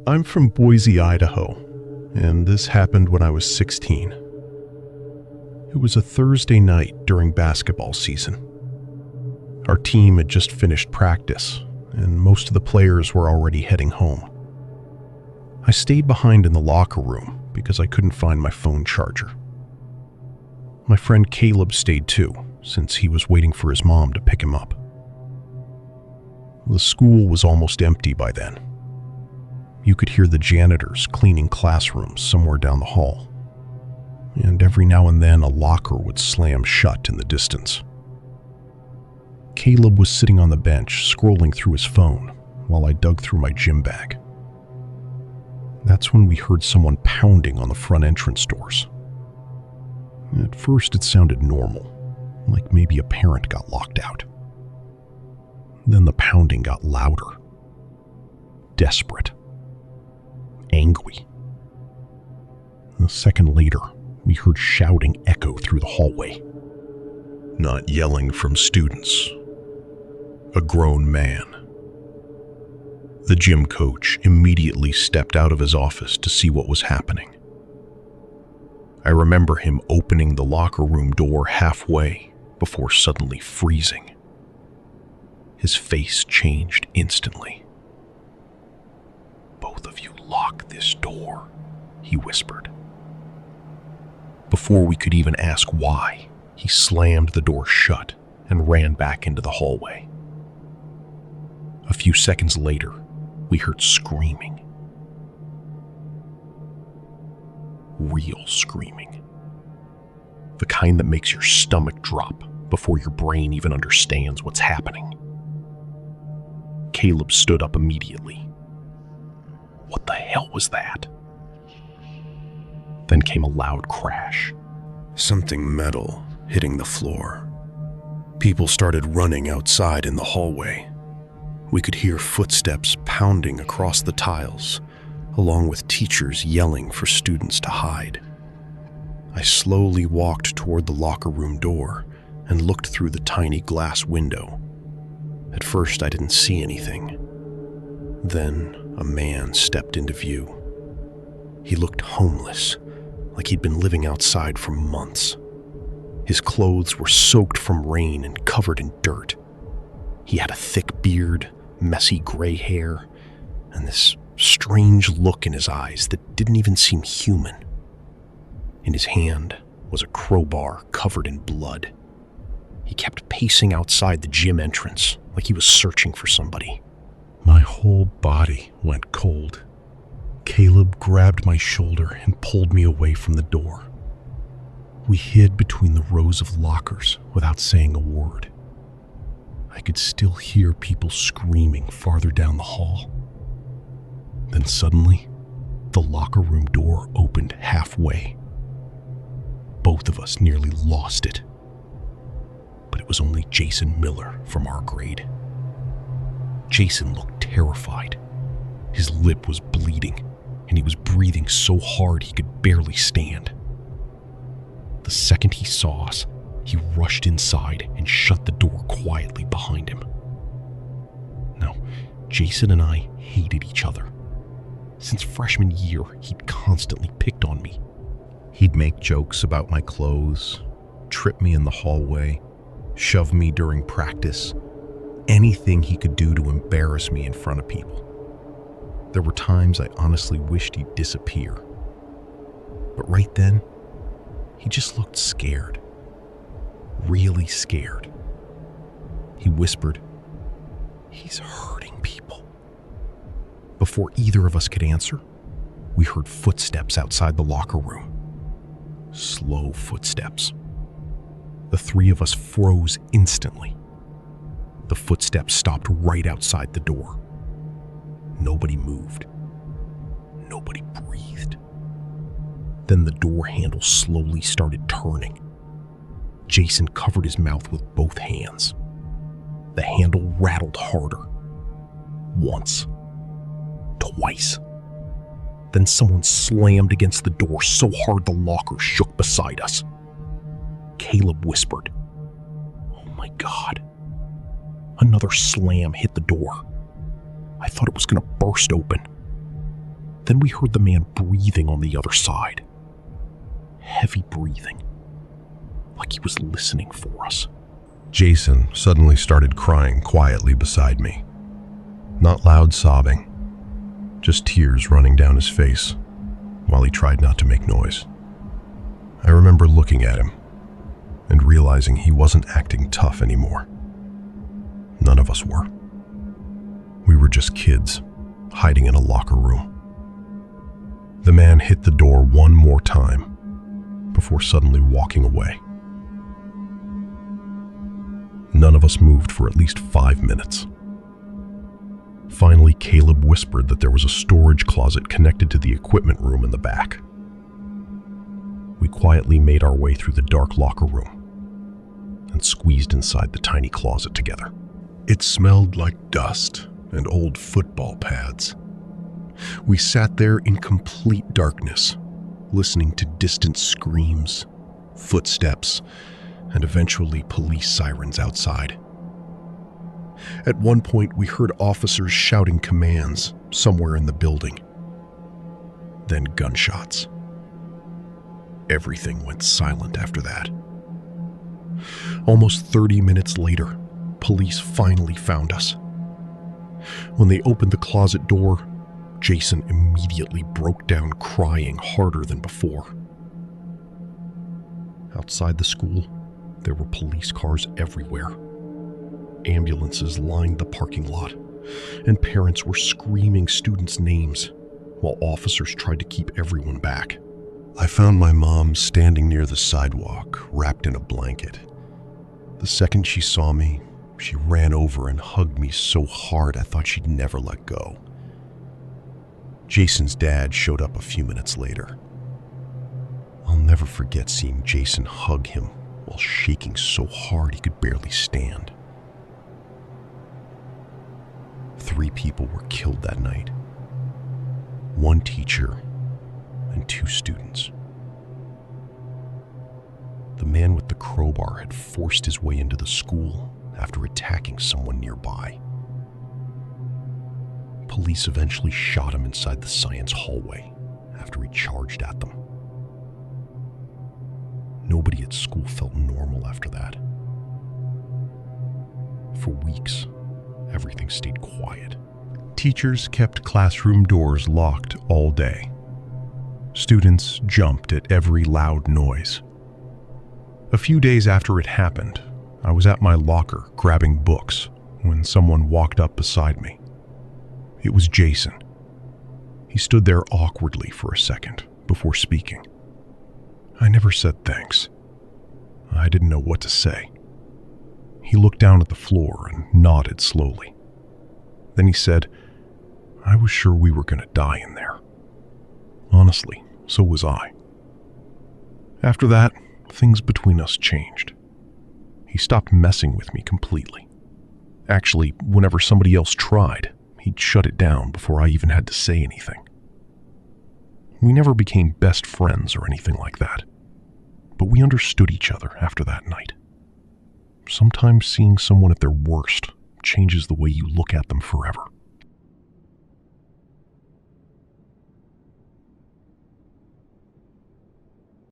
I'm from Boise, Idaho, and this happened when I was 16. It was a Thursday night during basketball season. Our team had just finished practice, and most of the players were already heading home. I stayed behind in the locker room because I couldn't find my phone charger. My friend Caleb stayed too, since he was waiting for his mom to pick him up. The school was almost empty by then. You could hear the janitors cleaning classrooms somewhere down the hall, and every now and then a locker would slam shut in the distance. Caleb was sitting on the bench scrolling through his phone while I dug through my gym bag. That's when we heard someone pounding on the front entrance doors. At first it sounded normal, like maybe a parent got locked out. Then the pounding got louder, desperate, angry. A second later, we heard shouting echo through the hallway. Not yelling from students. A grown man. The gym coach immediately stepped out of his office to see what was happening. I remember him opening the locker room door halfway before suddenly freezing. His face changed instantly. "Both of you lock this door," he whispered. Before we could even ask why, he slammed the door shut and ran back into the hallway. A few seconds later, we heard screaming. Real screaming. The kind that makes your stomach drop before your brain even understands what's happening. Caleb stood up immediately. What the hell was that? Then came a loud crash. Something metal hitting the floor. People started running outside in the hallway. We could hear footsteps pounding across the tiles, along with teachers yelling for students to hide. I slowly walked toward the locker room door and looked through the tiny glass window. At first, I didn't see anything. Then, a man stepped into view. He looked homeless, like he'd been living outside for months. His clothes were soaked from rain and covered in dirt. He had a thick beard, messy gray hair, and this strange look in his eyes that didn't even seem human. In his hand was a crowbar covered in blood. He kept pacing outside the gym entrance like he was searching for somebody. My whole body went cold. Caleb grabbed my shoulder and pulled me away from the door. We hid between the rows of lockers without saying a word. I could still hear people screaming farther down the hall. Then suddenly, the locker room door opened halfway. Both of us nearly lost it. But it was only Jason Miller from our grade. Jason looked terrified. His lip was bleeding, and he was breathing so hard he could barely stand. The second he saw us, he rushed inside and shut the door quietly behind him. Now, Jason and I hated each other. Since freshman year, he'd constantly picked on me. He'd make jokes about my clothes, trip me in the hallway, shove me during practice, anything he could do to embarrass me in front of people. There were times I honestly wished he'd disappear. But right then, he just looked scared. Really scared. He whispered, "He's hurting people." Before either of us could answer, we heard footsteps outside the locker room. Slow footsteps. The three of us froze instantly. The footsteps stopped right outside the door. Nobody moved. Nobody breathed. Then the door handle slowly started turning. Jason covered his mouth with both hands. The handle rattled harder. Once. Twice. Then someone slammed against the door so hard the locker shook beside us. Caleb whispered, "Oh my God." Another slam hit the door. I thought it was going to burst open. Then we heard the man breathing on the other side. Heavy breathing, like he was listening for us. Jason suddenly started crying quietly beside me. Not loud sobbing, just tears running down his face while he tried not to make noise. I remember looking at him and realizing he wasn't acting tough anymore. None of us were. We were just kids, hiding in a locker room. The man hit the door one more time before suddenly walking away. None of us moved for at least 5 minutes. Finally, Caleb whispered that there was a storage closet connected to the equipment room in the back. We quietly made our way through the dark locker room and squeezed inside the tiny closet together. It smelled like dust and old football pads. We sat there in complete darkness, listening to distant screams, footsteps, and eventually police sirens outside. At one point, we heard officers shouting commands somewhere in the building. Then gunshots. Everything went silent after that. Almost 30 minutes later, police finally found us. When they opened the closet door, Jason immediately broke down crying harder than before. Outside the school, there were police cars everywhere. Ambulances lined the parking lot, and parents were screaming students' names while officers tried to keep everyone back. I found my mom standing near the sidewalk, wrapped in a blanket. The second she saw me, she ran over and hugged me so hard I thought she'd never let go. Jason's dad showed up a few minutes later. I'll never forget seeing Jason hug him while shaking so hard he could barely stand. 3 people were killed that night. 1 teacher and 2 students. The man with the crowbar had forced his way into the school after attacking someone nearby. Police eventually shot him inside the science hallway after he charged at them. Nobody at school felt normal after that. For weeks, everything stayed quiet. Teachers kept classroom doors locked all day. Students jumped at every loud noise. A few days after it happened, I was at my locker grabbing books when someone walked up beside me. It was Jason. He stood there awkwardly for a second before speaking. I never said thanks. I didn't know what to say. He looked down at the floor and nodded slowly. Then he said, "I was sure we were going to die in there." Honestly, so was I. After that, things between us changed. He stopped messing with me completely. Actually, whenever somebody else tried, he'd shut it down before I even had to say anything. We never became best friends or anything like that, but we understood each other after that night. Sometimes seeing someone at their worst changes the way you look at them forever.